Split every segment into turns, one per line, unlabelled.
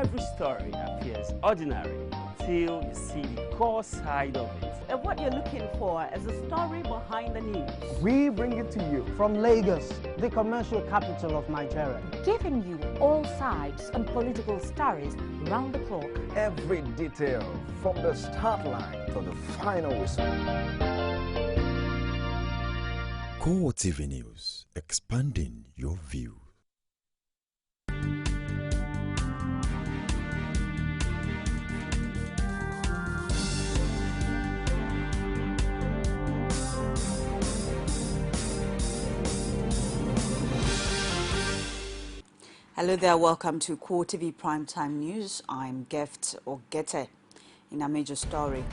every story appears ordinary till you see the core side of it.
And what you're looking for is a story behind the news.
We bring it to you from Lagos, the commercial capital of Nigeria.
Giving you all sides and political stories round the clock.
Every detail from the start line to the final whistle.
CoreTV News, expanding your view.
Hello there, welcome to CoreTV Primetime News. I'm Gift Ogete. In a major story,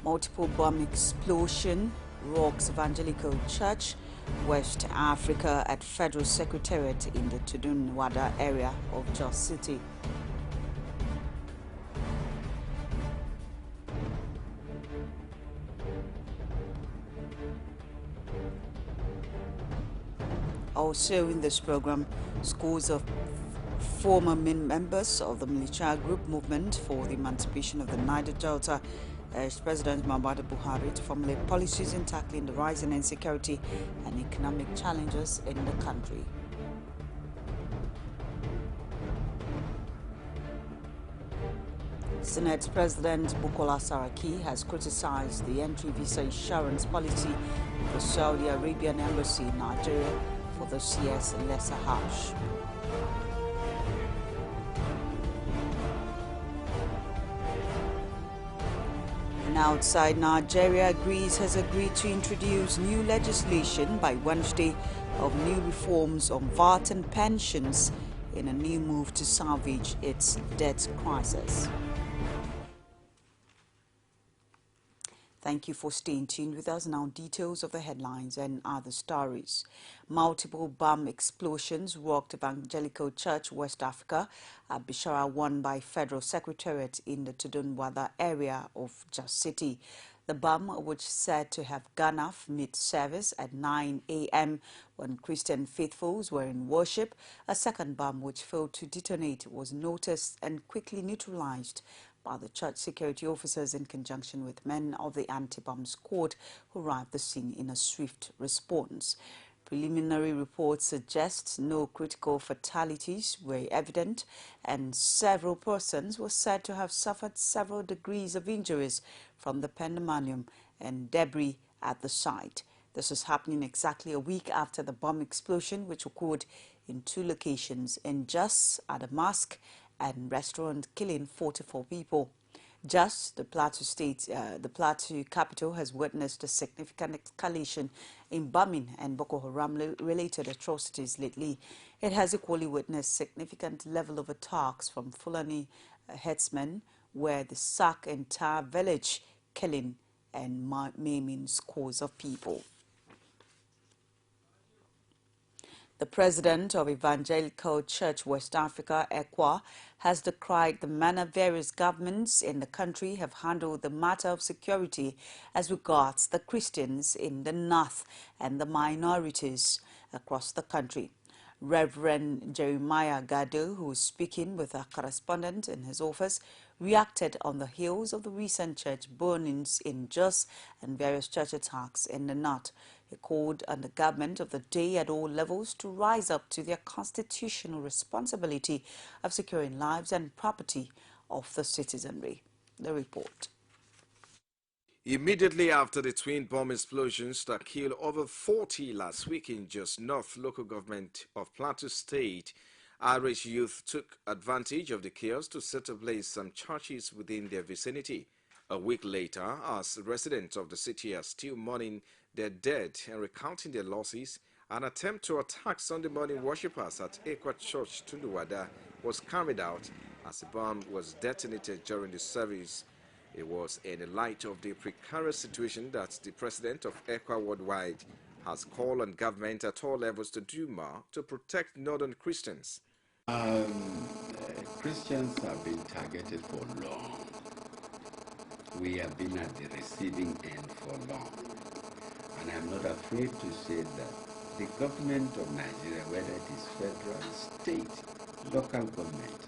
multiple bomb explosion rocks Evangelical Church, West Africa at Federal Secretariat in the Tudun-Wada area of Jos City. Also in this program, scores of former members of the militia group movement for the emancipation of the Niger Delta urged President Muhammadu Buhari to formulate policies in tackling the rising insecurity and economic challenges in the country. Senate President Bukola Saraki has criticized the entry visa insurance policy of the Saudi Arabian embassy in Nigeria for the CS lesser harsh. And outside Nigeria, Greece has agreed to introduce new legislation by Wednesday of new reforms on VAT and pensions in a new move to salvage its debt crisis. Thank you for staying tuned with us. Now, details of the headlines and other stories. Multiple bomb explosions rocked Evangelical Church, West Africa, at Bishara, won by Federal Secretariat in the Tudun-Wada area of Jos City. The bomb, which said to have gone off mid-service at 9 a.m. when Christian faithfuls were in worship, a second bomb which failed to detonate was noticed and quickly neutralized by the church security officers in conjunction with men of the anti-bomb squad who arrived at the scene in a swift response. Preliminary reports suggest no critical fatalities were evident, and several persons were said to have suffered several degrees of injuries from the pandemonium and debris at the site. This is happening exactly a week after the bomb explosion, which occurred in two locations in Jos at a mosque and restaurant, killing 44 people. Jos, the Plateau capital, has witnessed a significant escalation in bombing and Boko Haram-related atrocities lately. It has equally witnessed significant level of attacks from Fulani headsmen, where they sack entire village, killing and maiming scores of people. The president of Evangelical Church West Africa, ECWA, has decried the manner various governments in the country have handled the matter of security as regards the Christians in the north and the minorities across the country. Reverend Jeremiah Gado, who is speaking with a correspondent in his office, reacted on the heels of the recent church burnings in Jos and various church attacks in the north. He called on the government of the day at all levels to rise up to their constitutional responsibility of securing lives and property of the citizenry. The report.
Immediately after the twin bomb explosions that killed over 40 last week in Jos North local government of Plateau State, Irish youth took advantage of the chaos to set ablaze some churches within their vicinity. A week later, as residents of the city are still mourning their dead and recounting their losses, an attempt to attack Sunday morning worshippers at Ekwa Church, Tudun-Wada, was carried out as a bomb was detonated during the service. It was in the light of the precarious situation that the president of Ekwa Worldwide has called on government at all levels to do more to protect northern Christians.
Christians have been targeted for long. We have been at the receiving end for long. And I'm not afraid to say that the government of Nigeria, whether it is federal, state, local government,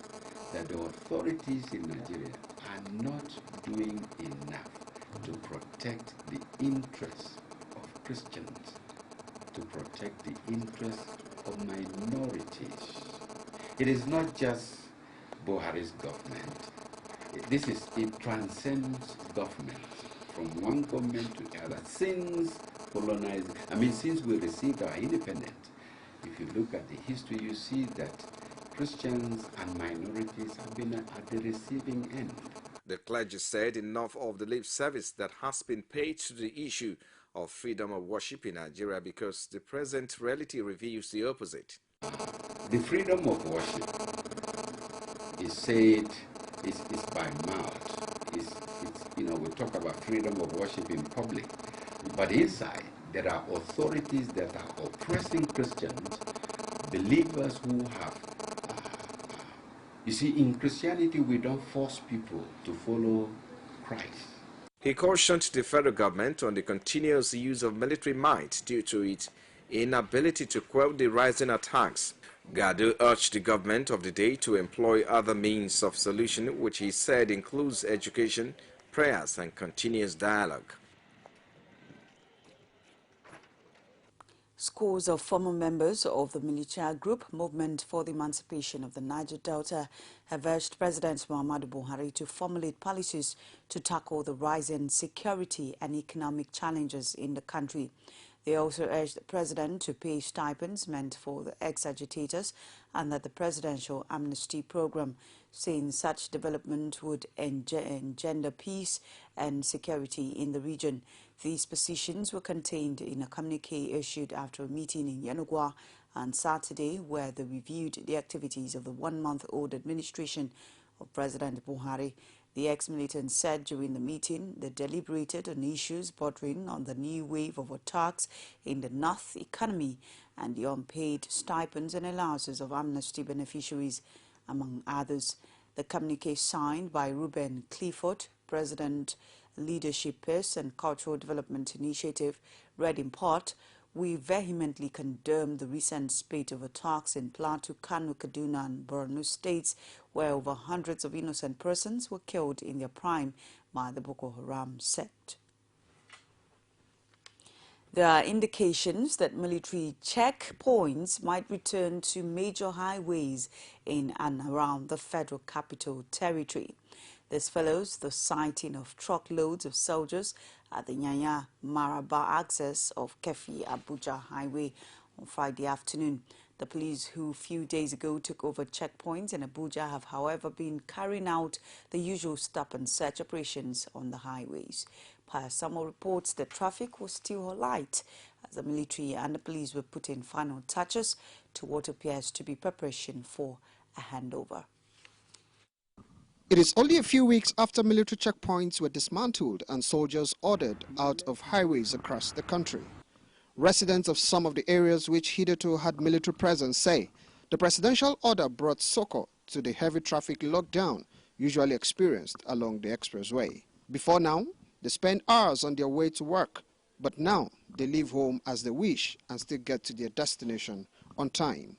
that the authorities in Nigeria are not doing enough to protect the interests of Christians, to protect the interests of minorities. It is not just Buhari's government. It transcends government, from one government to the other. Since since we received our independence, if you look at the history, you see that Christians and minorities have been at the receiving end.
The clergy said enough of the lip service that has been paid to the issue of freedom of worship in Nigeria, because the present reality reveals the opposite.
The freedom of worship is said, is by mouth. We talk about freedom of worship in public, but inside there are authorities that are oppressing Christians, believers who have. You see, in Christianity, we don't force people to follow Christ.
He cautioned the federal government on the continuous use of military might due to its inability to quell the rising attacks. Gado urged the government of the day to employ other means of solution, which he said includes education, prayers, and continuous dialogue.
Scores of former members of the militia group Movement for the Emancipation of the Niger Delta have urged President Muhammadu Buhari to formulate policies to tackle the rising security and economic challenges in the country. They also urged the president to pay stipends meant for the ex-agitators and that the presidential amnesty program, saying such development would engender peace and security in the region. These positions were contained in a communique issued after a meeting in Yenagoa on Saturday, where they reviewed the activities of the one-month-old administration of President Buhari. The ex-militant said during the meeting they deliberated on issues bordering on the new wave of attacks in the North economy and the unpaid stipends and allowances of amnesty beneficiaries, among others. The communique signed by Ruben Clifford, President, Leadership Peace and Cultural Development Initiative, read in part, "We vehemently condemn the recent spate of attacks in Plateau, Kano, Kaduna and Borno states, where over hundreds of innocent persons were killed in their prime by the Boko Haram sect." There are indications that military checkpoints might return to major highways in and around the Federal Capital Territory. This follows the sighting of truckloads of soldiers at the Nyanya Maraba access of Kefi Abuja Highway on Friday afternoon. The police, who a few days ago took over checkpoints in Abuja, have however been carrying out the usual stop and search operations on the highways. Some reports that traffic was still light as the military and the police were putting final touches to what appears to be preparation for a handover.
It is only a few weeks after military checkpoints were dismantled and soldiers ordered out of highways across the country. Residents of some of the areas which hitherto had military presence say the presidential order brought succor to the heavy traffic lockdown usually experienced along the expressway. Before now, they spend hours on their way to work, but now they leave home as they wish and still get to their destination on time.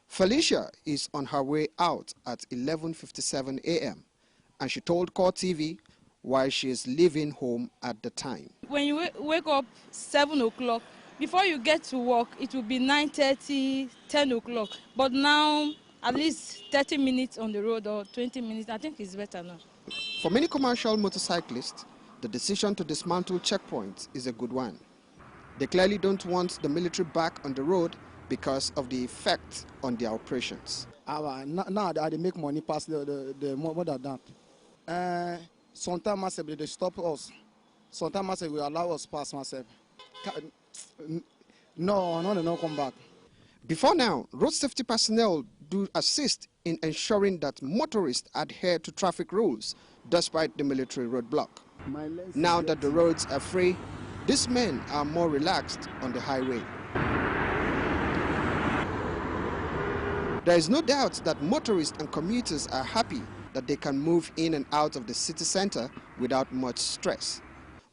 Felicia is on her way out at 11:57 a.m. and she told CoreTV why she is leaving home at the time.
When you wake up 7 o'clock, before you get to work, it will be 9:30, 10 o'clock. But now, at least 30 minutes on the road or 20 minutes, I think it's better now.
For many commercial motorcyclists, the decision to dismantle checkpoints is a good one. They clearly don't want the military back on the road because of the effect on their operations.
Now they make money past the more than that. Sometimes they stop us. Sometimes they will allow us pass myself. No, they don't come back.
Before now, road safety personnel do assist in ensuring that motorists adhere to traffic rules despite the military roadblock. Now that the roads are free, these men are more relaxed on the highway. There is no doubt that motorists and commuters are happy that they can move in and out of the city center without much stress.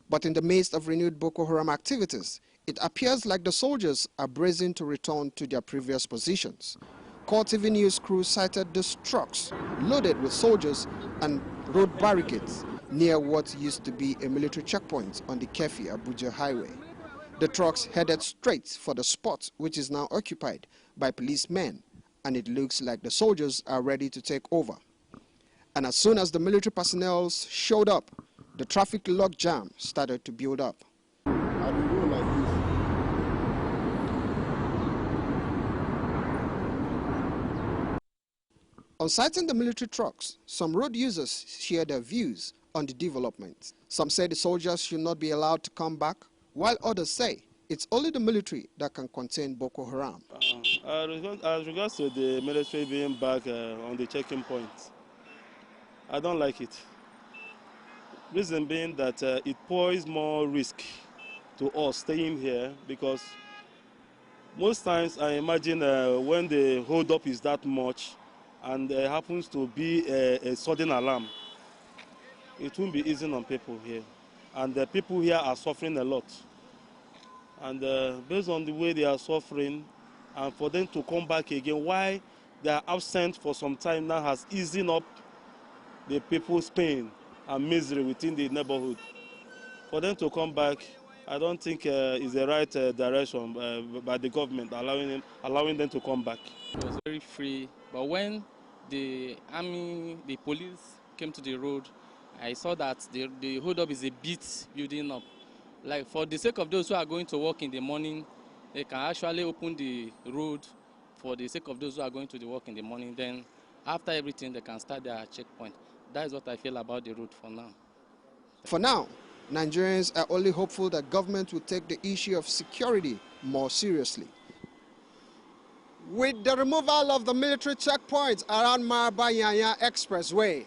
But in the midst of renewed Boko Haram activities, it appears like the soldiers are bracing to return to their previous positions. CoreTV News crew sighted these trucks loaded with soldiers and road barricades near what used to be a military checkpoint on the Kefi-Abuja highway. The trucks headed straight for the spot, which is now occupied by policemen, and it looks like the soldiers are ready to take over. And as soon as the military personnel showed up, the traffic logjam started to build up. On sighting the military trucks, some road users shared their views on the development. Some say the soldiers should not be allowed to come back, while others say it's only the military that can contain Boko Haram.
As regards to the military being back on the checking point, I don't like it. Reason being that it poses more risk to us staying here, because most times I imagine when the hold-up is that much and there happens to be a sudden alarm, it won't be easy on people here. And the people here are suffering a lot. And based on the way they are suffering, and for them to come back again, why they are absent for some time now has eased up the people's pain and misery within the neighborhood. For them to come back, I don't think is the right direction by the government, allowing them to come back.
It was very free, but when the army, the police came to the road, I saw that the hold-up is a bit building up. Like, for the sake of those who are going to work in the morning, they can actually open the road for the sake of those who are going to the work in the morning. Then after everything, they can start their checkpoint. That is what I feel about the route for now.
For now, Nigerians are only hopeful that government will take the issue of security more seriously. With the removal of the military checkpoints around Maraba-Yanya Expressway,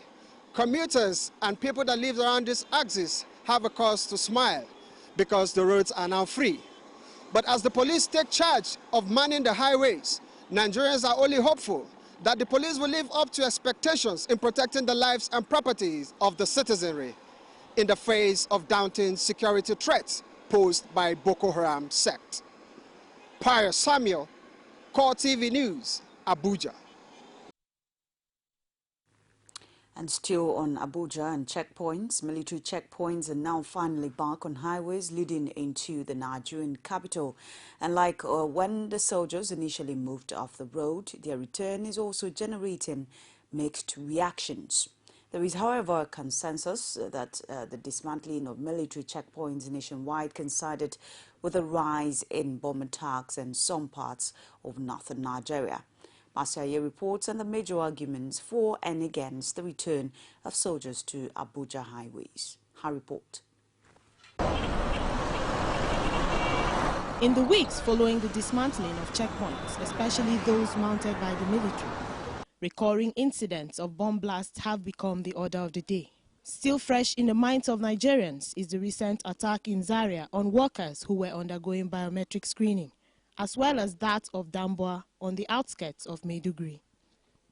commuters and people that live around this axis have a cause to smile because the roads are now free. But as the police take charge of manning the highways, Nigerians are only hopeful that the police will live up to expectations in protecting the lives and properties of the citizenry in the face of daunting security threats posed by Boko Haram sect. Pius Samuel, CoreTV News, Abuja.
And still on Abuja and checkpoints, military checkpoints are now finally back on highways leading into the Nigerian capital. And like when the soldiers initially moved off the road, their return is also generating mixed reactions. There is, however, a consensus that the dismantling of military checkpoints nationwide coincided with a rise in bomb attacks in some parts of northern Nigeria. Masiaye reports on the major arguments for and against the return of soldiers to Abuja highways. Her report.
In the weeks following the dismantling of checkpoints, especially those mounted by the military, recurring incidents of bomb blasts have become the order of the day. Still fresh in the minds of Nigerians is the recent attack in Zaria on workers who were undergoing biometric screening, as well as that of Damboa on the outskirts of Maiduguri.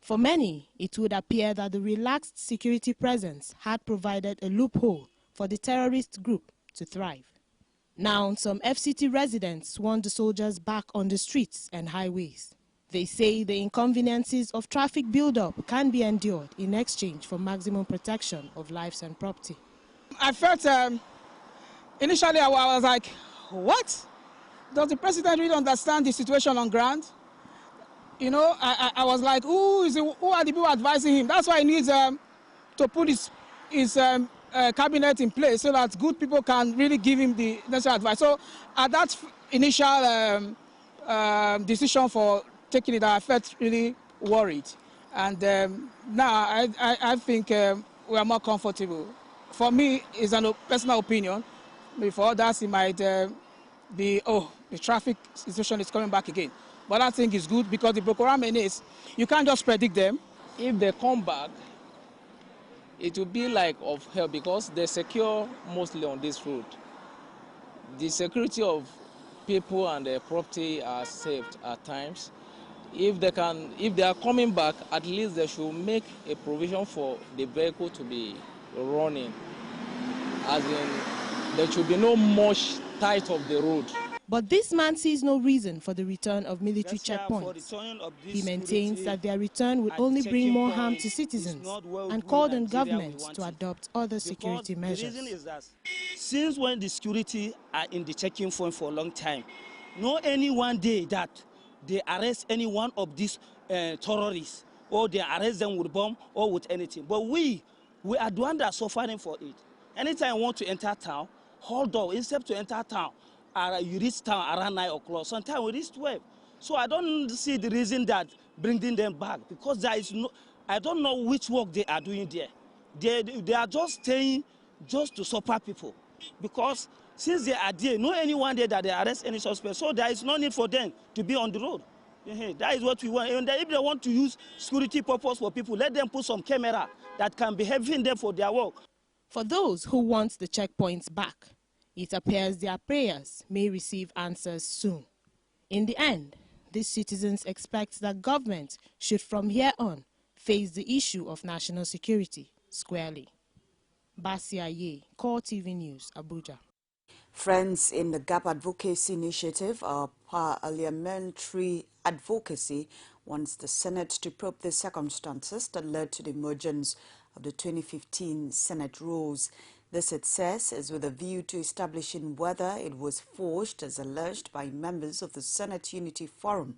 For many, it would appear that the relaxed security presence had provided a loophole for the terrorist group to thrive. Now, some FCT residents want the soldiers back on the streets and highways. They say the inconveniences of traffic buildup can be endured in exchange for maximum protection of lives and property.
I felt, initially I was like, what? Does the president really understand the situation on ground? You know, I was like, who are the people advising him? That's why he needs to put his cabinet in place so that good people can really give him the necessary advice. So at that initial decision for taking it, I felt really worried. And now I think we are more comfortable. For me, it's a personal opinion. For others, it might be, oh, the traffic situation is coming back again. But I think it's good because the Boko Haram menace, you can't just predict them.
If they come back, it will be like of help because they secure mostly on this road. The security of people and their property are saved at times. If they are coming back, at least they should make a provision for the vehicle to be running. As in, there should be no much tight of the road.
But this man sees no reason for the return of military checkpoints. He maintains that their return would only bring more harm to citizens and called on government to adopt other security measures.
The reason is that since when the security are in the checking point for a long time, no any one day that they arrest any one of these terrorists or they arrest them with bomb or with anything. But we are the one that are suffering for it. Anytime you want to enter town, hold on, instead to enter town, you reach town around 9 o'clock, sometimes we reach 12. So I don't see the reason that bringing them back, because there is no, I don't know which work they are doing there. They are just staying just to support people, because since they are there, no anyone there that they arrest any suspect, so there is no need for them to be on the road. That is what we want. And if they want to use security purpose for people, let them put some camera that can be helping them for their work.
For those who want the checkpoints back, it appears their prayers may receive answers soon. In the end, these citizens expect that government should from here on face the issue of national security squarely. Basia Ye, CoreTV News, Abuja.
Friends in the Gap Advocacy Initiative, our parliamentary advocacy, wants the Senate to probe the circumstances that led to the emergence of the 2015 Senate rules. This, it says, is with a view to establishing whether it was forged as alleged by members of the Senate Unity Forum.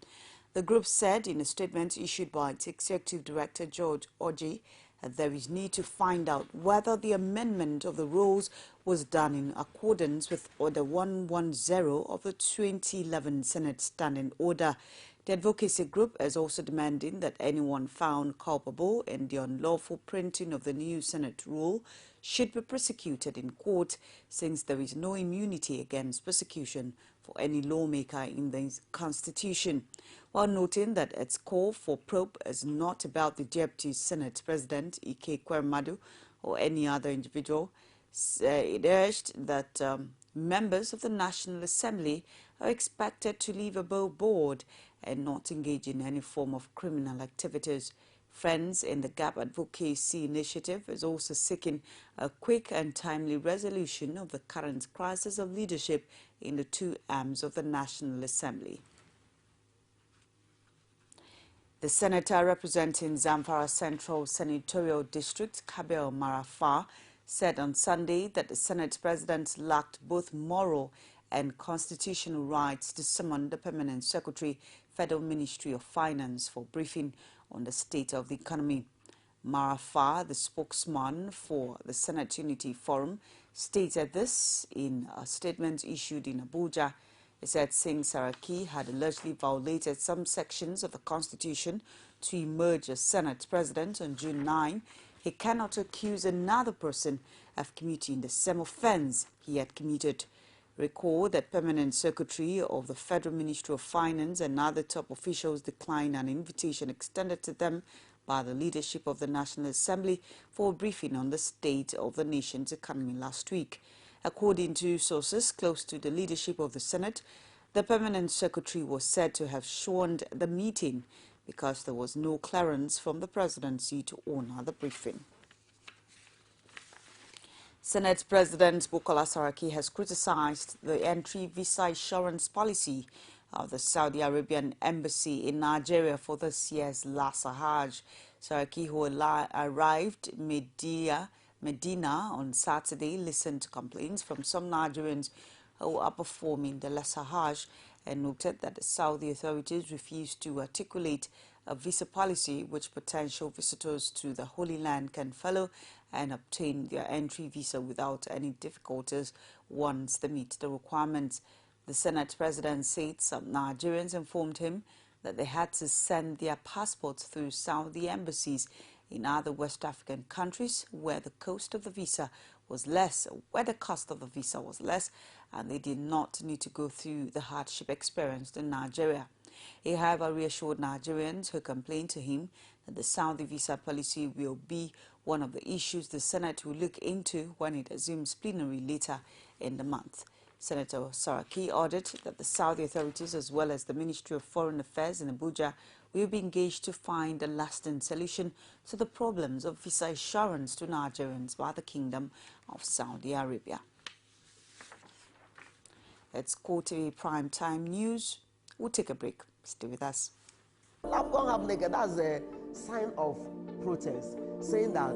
The group said in a statement issued by its Executive Director George Oji that there is need to find out whether the amendment of the rules was done in accordance with Order 110 of the 2011 Senate Standing Order. The advocacy group is also demanding that anyone found culpable in the unlawful printing of the new Senate rule should be prosecuted in court, since there is no immunity against prosecution for any lawmaker in the Constitution. While noting that its call for probe is not about the Deputy Senate President, Ike Kwemadu, or any other individual, it urged that members of the National Assembly are expected to leave above board and not engage in any form of criminal activities. Friends in the Gap Advocacy Initiative is also seeking a quick and timely resolution of the current crisis of leadership in the two arms of the National Assembly. The senator representing Zamfara Central Senatorial District, Kabel Marafa, said on Sunday that the Senate President lacked both moral and constitutional rights to summon the Permanent Secretary, Federal Ministry of Finance, for briefing on the state of the economy. Marafa, the spokesman for the Senate Unity Forum, stated this in a statement issued in Abuja. He said Singh Saraki had allegedly violated some sections of the Constitution to emerge as Senate President on June 9. He cannot accuse another person of committing the same offense he had committed. Recall that Permanent Secretary of the Federal Ministry of Finance and other top officials declined an invitation extended to them by the leadership of the National Assembly for a briefing on the state of the nation's economy last week. According to sources close to the leadership of the Senate, the Permanent Secretary was said to have shunned the meeting because there was no clearance from the presidency to honor the briefing. Senate President Bukola Saraki has criticized the entry visa assurance policy of the Saudi Arabian embassy in Nigeria for this year's last Hajj. Saraki, who arrived Medina on Saturday, listened to complaints from some Nigerians who are performing the Lesser Hajj and noted that the Saudi authorities refused to articulate a visa policy which potential visitors to the Holy Land can follow and obtain their entry visa without any difficulties once they meet the requirements. The Senate President said some Nigerians informed him that they had to send their passports through Saudi embassies in other West African countries where the cost of the visa was less, and they did not need to go through the hardship experienced in Nigeria. He, however, reassured Nigerians who complained to him that the Saudi visa policy will be one of the issues the Senate will look into when it assumes plenary later in the month. Senator Saraki ordered that the Saudi authorities, as well as the Ministry of Foreign Affairs in Abuja, will be engaged to find a lasting solution to the problems of visa assurance to Nigerians by the Kingdom of Saudi Arabia. It's CoreTV Primetime News. We'll take a break. Stay with us.
Lapcon have naked, that's a sign of protest, saying that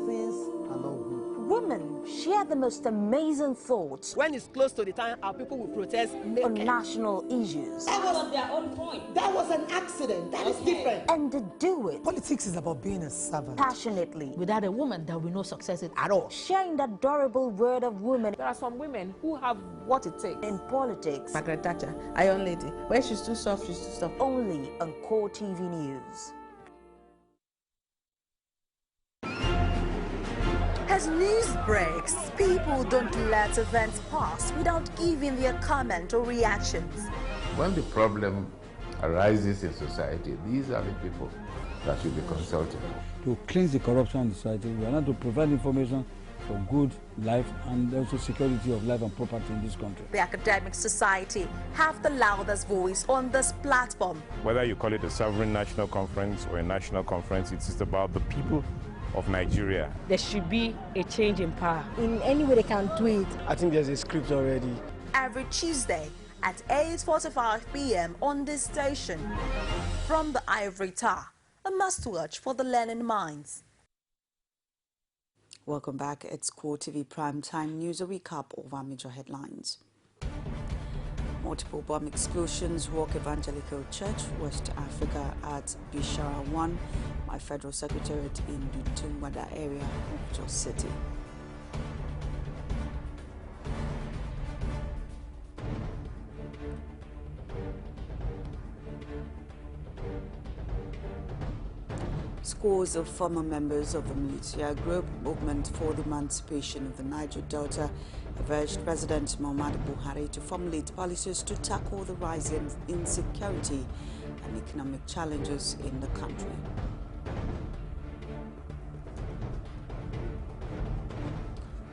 things are not good.
Women share the most amazing thoughts.
When it's close to the time, our people will protest naked.
On national issues.
That was their own point. That was an accident. That is different.
And they do it.
Politics is about being a servant.
Passionately.
Without a woman, there will be no success at all.
Sharing the adorable word of women.
There are some women who have what it takes.
In politics.
Margaret Thatcher, Iron Lady. Where she's too soft, she's too soft.
Only on CoreTV News. As news breaks, people don't let events pass without giving their comment or reactions.
When the problem arises in society, these are the people that should be consulted.
To cleanse the corruption in society, we are not to provide information for good life and also security of life and property in this country.
The academic society have the loudest voice on this platform.
Whether you call it a sovereign national conference or a national conference, it's about the people of Nigeria.
There should be a change in power.
In any way they can do it.
I think there's a script already.
Every Tuesday at 8:45 p.m. on this station. From the Ivory Tower, a must-watch for the learning minds.
Welcome back. It's CoreTV Primetime News, a recap of our major headlines. Multiple bomb explosions rock Evangelical Church, West Africa at Bishara 1, my federal secretariat in the Tungwada area of Jos City. Scores of former members of the militia group Movement for the Emancipation of the Niger Delta have urged President Muhammadu Buhari to formulate policies to tackle the rising insecurity and economic challenges in the country.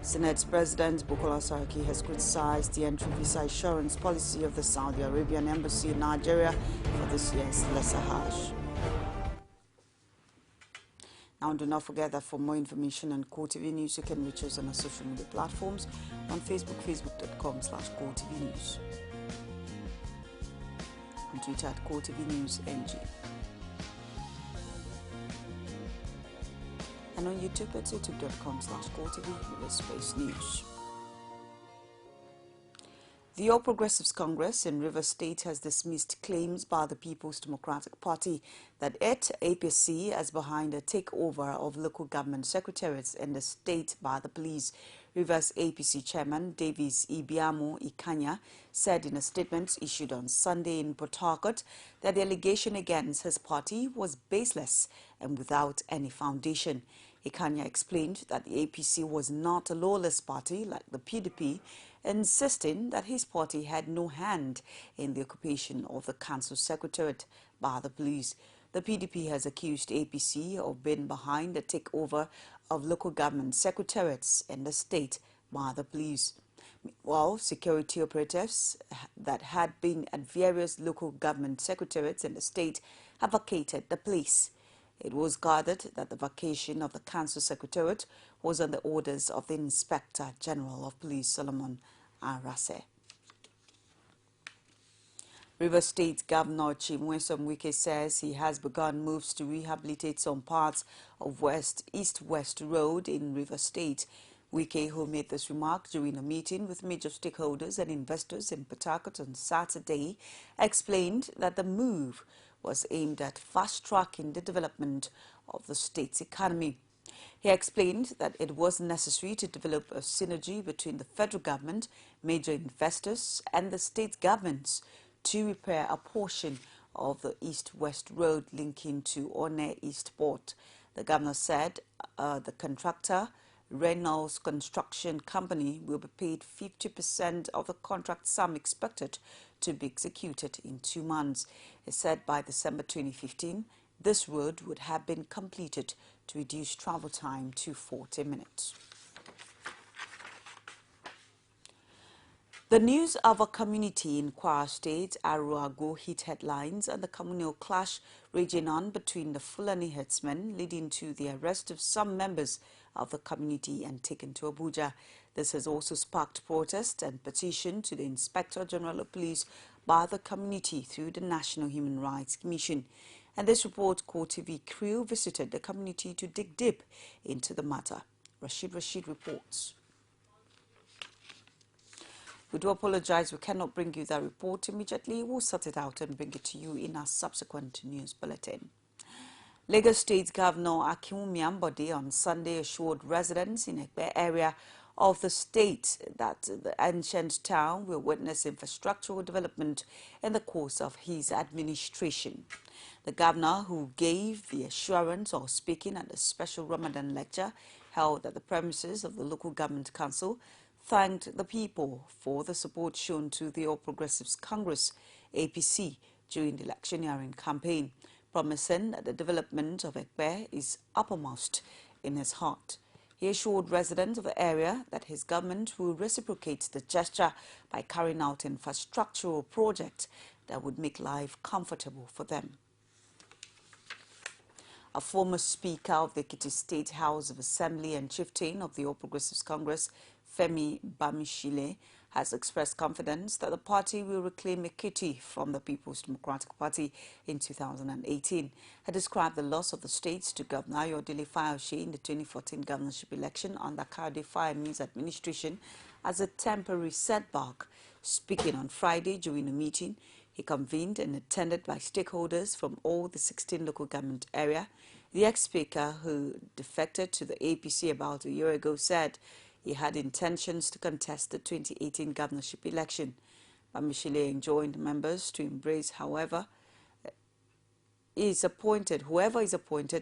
Senate President Bukola Saraki has criticized the entry visa assurance policy of the Saudi Arabian Embassy in Nigeria for this year's Lesser Hajj. Now, do not forget that for more information on CoreTV News, you can reach us on our social media platforms on Facebook, facebook.com/CoreTV News. On Twitter at CoreTV News NG. And on YouTube at youtube.com/CoreTV News. The All Progressives Congress in Rivers State has dismissed claims by the People's Democratic Party that it, APC, is behind a takeover of local government secretariats in the state by the police. Rivers APC Chairman Davis Ibiamo Ikanya said in a statement issued on Sunday in Port Harcourt that the allegation against his party was baseless and without any foundation. Ikanya explained that the APC was not a lawless party like the PDP, insisting that his party had no hand in the occupation of the council secretariat by the police. The PDP has accused APC of being behind the takeover of local government secretariats in the state by the police. Meanwhile, security operatives that had been at various local government secretariats in the state have vacated the place. It was gathered that the vacation of the council secretariat was on the orders of the Inspector General of Police, Solomon Arase. Rivers State Governor Chimwesom Wike says he has begun moves to rehabilitate some parts of East-West Road in Rivers State. Wike, who made this remark during a meeting with major stakeholders and investors in Port Harcourt on Saturday, explained that the move was aimed at fast-tracking the development of the state's economy. He explained that it was necessary to develop a synergy between the federal government, major investors, and the state governments to repair a portion of the East-West Road linking to One East Port. The governor said the contractor, Reynolds Construction Company, will be paid 50% of the contract sum expected to be executed in 2 months. He said by December 2015, this road would have been completed to reduce travel time to 40 minutes. The news of a community in Kwara State, Aruago, hit headlines and the communal clash raging on between the Fulani herdsmen, leading to the arrest of some members of the community and taken to Abuja. This has also sparked protest and petition to the Inspector General of Police by the community through the National Human Rights Commission. And this report, CoreTV crew visited the community to dig deep into the matter. Rashid reports. We do apologize, we cannot bring you that report immediately. We'll sort it out and bring it to you in our subsequent news bulletin. Lagos State Governor Akinwumi Ambode on Sunday assured residents in Ekpe area of the state that the ancient town will witness infrastructural development in the course of his administration. The governor, who gave the assurance while speaking at a special Ramadan lecture held at the premises of the local government council, thanked the people for the support shown to the All Progressives Congress, APC, during the electioneering campaign, promising that the development of Ekpe is uppermost in his heart. He assured residents of the area that his government will reciprocate the gesture by carrying out infrastructural projects that would make life comfortable for them. A former Speaker of the Ekiti State House of Assembly and chieftain of the All Progressives Congress, Femi Bamishile, has expressed confidence that the party will reclaim Ekiti from the People's Democratic Party in 2018. He described the loss of the state to Governor Ayodele Fayose in the 2014 governorship election under Kayode Fayemi's administration as a temporary setback. Speaking on Friday during a meeting he convened and attended by stakeholders from all the 16 local government area, the ex-speaker, who defected to the APC about a year ago, said he had intentions to contest the 2018 governorship election. Bamishile enjoined members to embrace whoever is appointed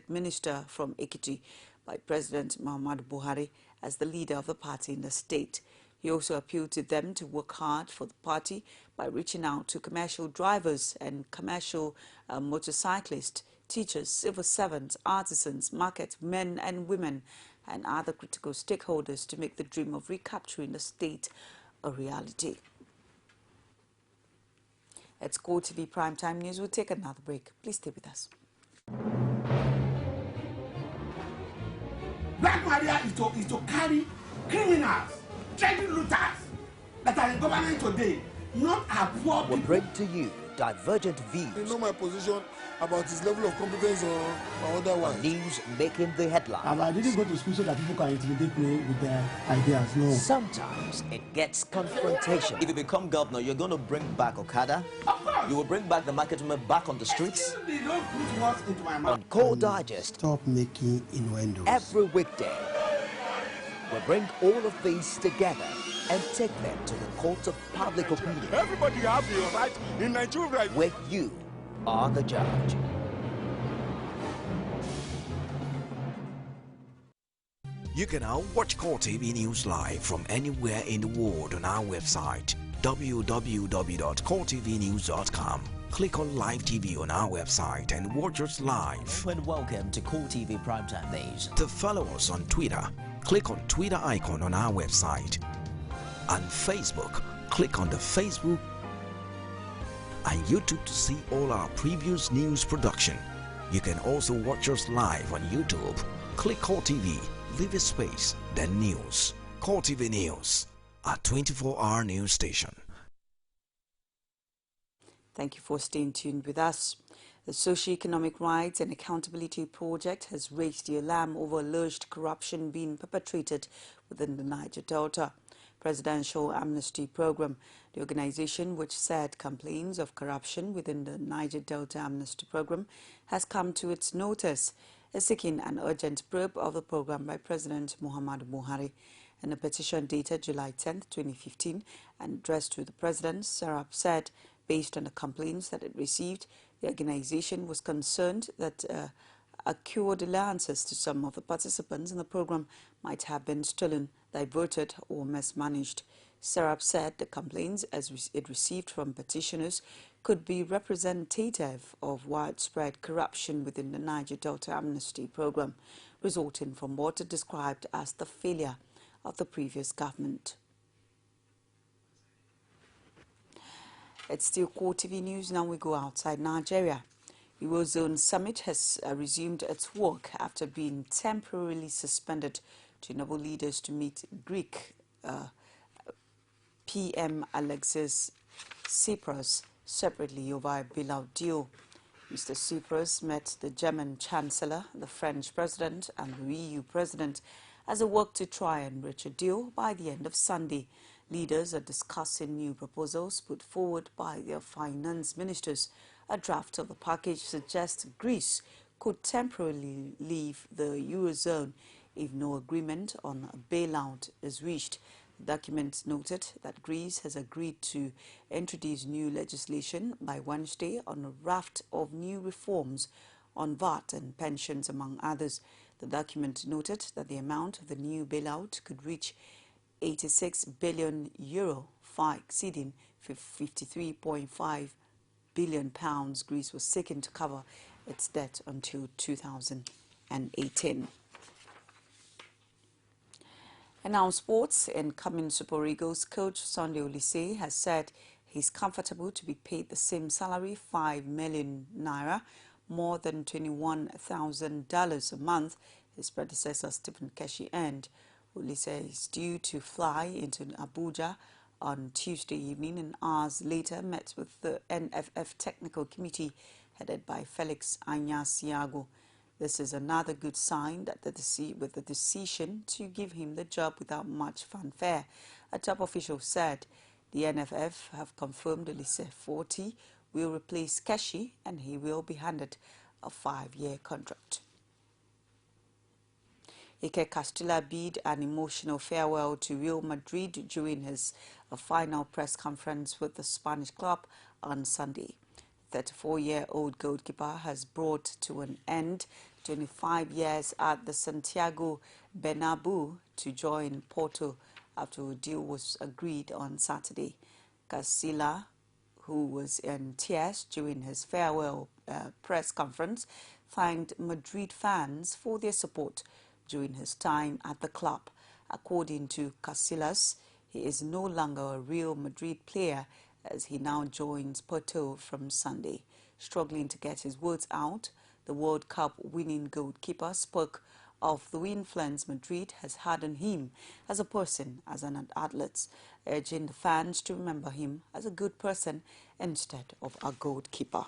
minister from Ekiti by President Muhammadu Buhari as the leader of the party in the state. He also appealed to them to work hard for the party by reaching out to commercial drivers and commercial motorcyclists, teachers, civil servants, artisans, market men and women, and other critical stakeholders to make the dream of recapturing the state a reality. It's CoreTV Primetime News. We'll take another break. Please stay with us.
Black Maria is to carry criminals, trading looters that are in government today, not a poor people.
We'll bring to you divergent views.
You know my position about his level of competence or otherwise.
News making the headlines.
I didn't go to school so that people can intimidate me with their ideas, no.
Sometimes it gets confrontation. If you become governor, you're going to bring back Okada. You will bring back the market women back on the streets.
They don't put words into my mouth.
On Core Digest.
Stop making innuendos.
Every weekday, we'll bring all of these together and take them to the court of public opinion.
Everybody has the right in Nigeria.
Where you are the judge.
You can now watch CoreTV News live from anywhere in the world on our website www.coretvnews.com. Click on Live TV on our website and watch us live.
And welcome to CoreTV Primetime Days.
To follow us on Twitter, click on Twitter icon on our website. On Facebook, click on the Facebook and YouTube to see all our previous news production. You can also watch us live on YouTube. Click CoreTV, leave a space, then news. CoreTV News, a 24-hour news station.
Thank you for staying tuned with us. The Socio-Economic Rights and Accountability Project has raised the alarm over alleged corruption being perpetrated within the Niger Delta Presidential Amnesty Program. The organization, which said complaints of corruption within the Niger Delta Amnesty Program has come to its notice, is seeking an urgent probe of the program by President Muhammadu Buhari. In a petition dated July 10, 2015, and addressed to the President, Serap said, based on the complaints that it received, the organization was concerned that accrued allowances to some of the participants in the program might have been stolen, diverted or mismanaged. Serap said the complaints as it received from petitioners could be representative of widespread corruption within the Niger Delta Amnesty Program, resulting from what it described as the failure of the previous government. It's still CoreTV News. Now we go outside Nigeria. Eurozone Summit has resumed its work after being temporarily suspended to enable leaders to meet Greek PM Alexis Tsipras separately over a bailout deal. Mr. Tsipras met the German Chancellor, the French President and the EU President as they work to try and reach a deal by the end of Sunday. Leaders are discussing new proposals put forward by their finance ministers. A draft of the package suggests Greece could temporarily leave the Eurozone if no agreement on a bailout is reached. The document noted that Greece has agreed to introduce new legislation by Wednesday on a raft of new reforms on VAT and pensions, among others. The document noted that the amount of the new bailout could reach €86 billion, far exceeding £53.5 billion Greece was seeking to cover its debt until 2018. And now sports. Incoming Super Eagles coach Sunday Oliseh has said he's comfortable to be paid the same salary, €5 million, more than $21,000 a month his predecessor Stephen Keshi earned. Oliseh is due to fly into Abuja on Tuesday evening and hours later met with the NFF Technical Committee headed by Felix Anyasiago. This is another good sign that with the decision to give him the job without much fanfare. A top official said the NFF have confirmed Oliseh 40 will replace Keshi and he will be handed a 5-year contract. Iker Castilla bid an emotional farewell to Real Madrid during his final press conference with the Spanish club on Sunday. 34-year-old goalkeeper has brought to an end 25 years at the Santiago Bernabeu to join Porto after a deal was agreed on Saturday. Castilla, who was in tears during his farewell press conference, thanked Madrid fans for their support during his time at the club. According to Casillas, he is no longer a Real Madrid player as he now joins Porto from Sunday. Struggling to get his words out, the World Cup winning goalkeeper spoke of the influence Madrid has had on him as a person, as an athlete, urging the fans to remember him as a good person instead of a goalkeeper.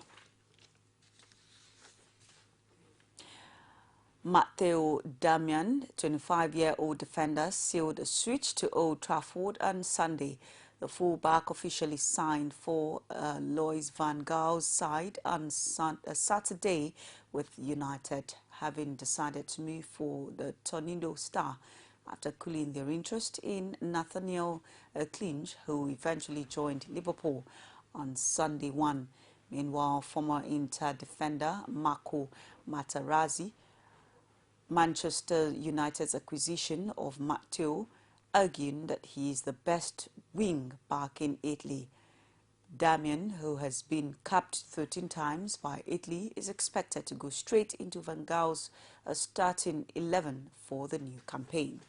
Matteo Darmian, 25-year-old defender, sealed a switch to Old Trafford on Sunday. The fullback officially signed for Louis van Gaal's side on Saturday, with United having decided to move for the Tornado star after cooling their interest in Nathaniel Clinch, who eventually joined Liverpool on Sunday 1. Meanwhile, former Inter defender Marco Materazzi, Manchester United's acquisition of Matteo, arguing that he is the best wing back in Italy. Darmian, who has been capped 13 times by Italy, is expected to go straight into Van Gaal's starting 11 for the new campaign.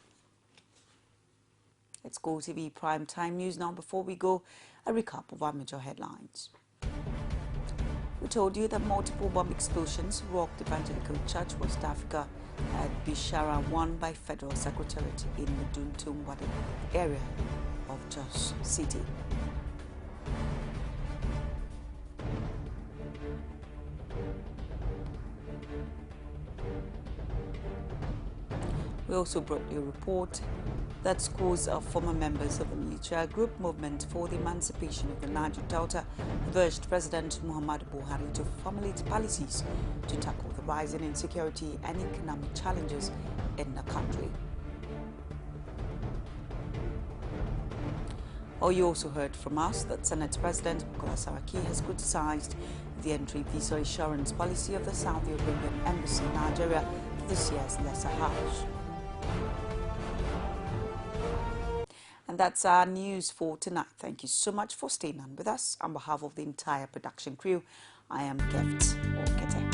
Let's go TV Prime Time News now. Before we go, a recap of our major headlines. We told you that multiple bomb explosions rocked Evangelical Church, West Africa, at Bishara 1 by Federal Secretariat in the Duntum area of Jos City. We also brought you a report that scores of former members of the military group Movement for the Emancipation of the Niger Delta have urged President Muhammadu Buhari to formulate policies to tackle the rising insecurity and economic challenges in the country. You also heard from us that Senate President Bukola Saraki has criticized the entry visa assurance policy of the Saudi Arabian Embassy in Nigeria for this year's Lesser House. And that's our news for tonight. Thank you so much for staying on with us. On behalf of the entire production crew, I am Gift Okete.